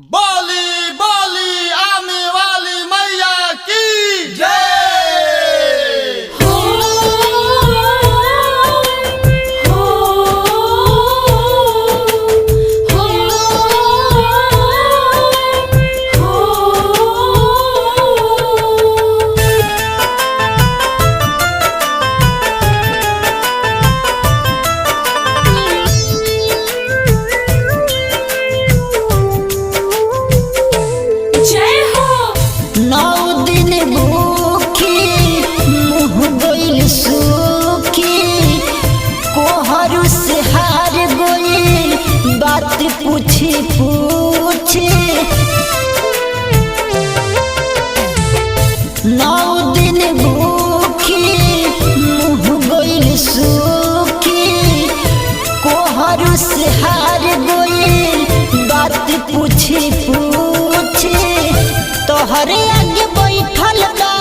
बोली बोली आने वाली मैया की जय। पूछी पूछी 9 दिन भूखी मुँह गइल सूखी कोहरू से हार गइल बात पूछी पूछी तोहरे आगे बैठल बा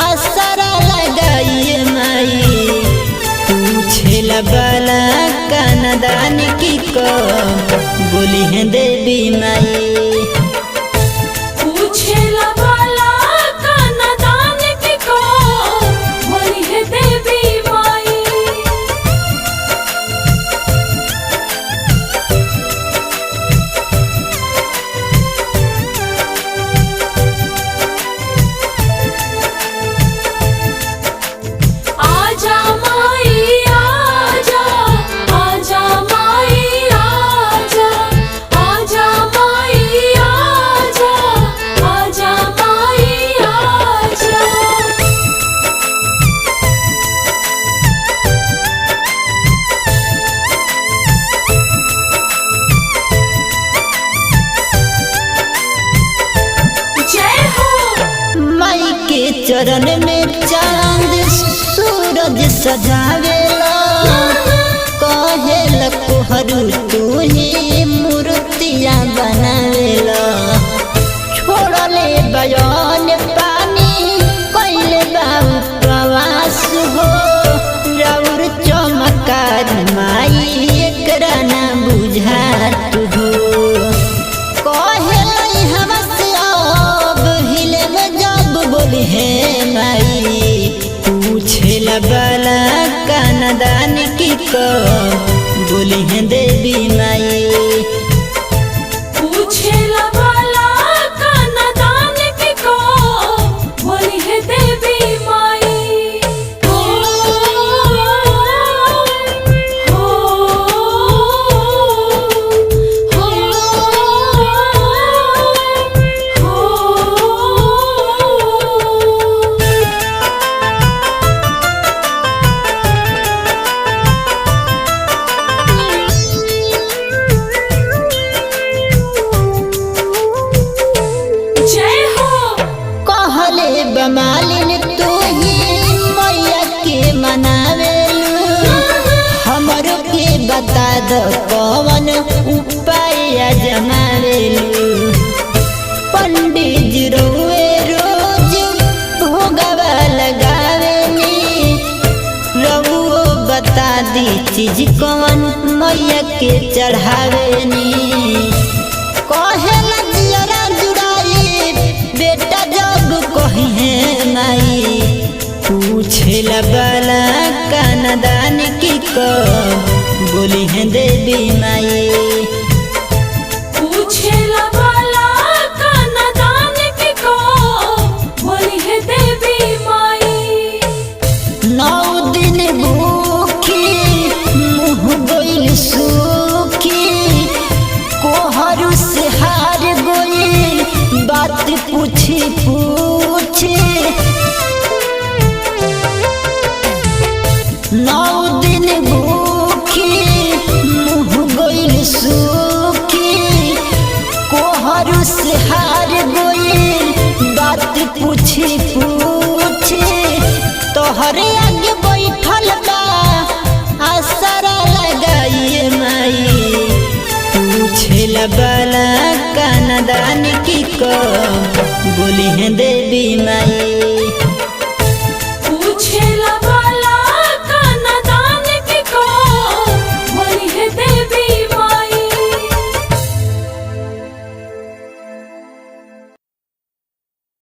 आसरा लगाइए माई पूछेला बाला कानदान की को बोली है देवी माई पूछेला बाला कानदान की को बोली है देवी माई। आजा माई आजा आजा माई आजा आजा माई आजा आजा माई आजा। जय हो माई के चरण में चांद सूरज सजावेला कहेला कोहरू तू ही मूर्तियां बनावेला छोड़ले बयान पानी कइले बाऊ प्रवास हो राउर चमकार माई एकरा ना बुझात हो कहेला हमसे अब हिले में जब बोली है माई पूछेला बाला कानदान की को बोली है देवी माई पूछेला बाला कानदान की को बोली है देवी माई। हो जय हो कहले बमालिन तू ही मैया के मनावेलू हमरो के बता दो कौन उपाय जमावेलू पंडित जी रोए रोज भोगवा लगावेनी रघुओ बता दी चीज कौन मैया के चढ़ावेनी कहेला जियरा जुड़ाई बेटा जब कही है माई पूछेला बाला कानदान की को बोली है देवी माई पूछेला बाला कानदान की को बोली है देवी माई। 9 दिन भूखी मुँह गइल सूखी कोहरू से हार गइल बात पूछी पूछी 9 दिन भूखी मुँह गइल सूखी कोहरू से हार गइल बात पूछी पूछी तोहरे आगे बैठल बा आसरा लगाइए माई पूछेला बाला कानदान की को बोली है देवी माई।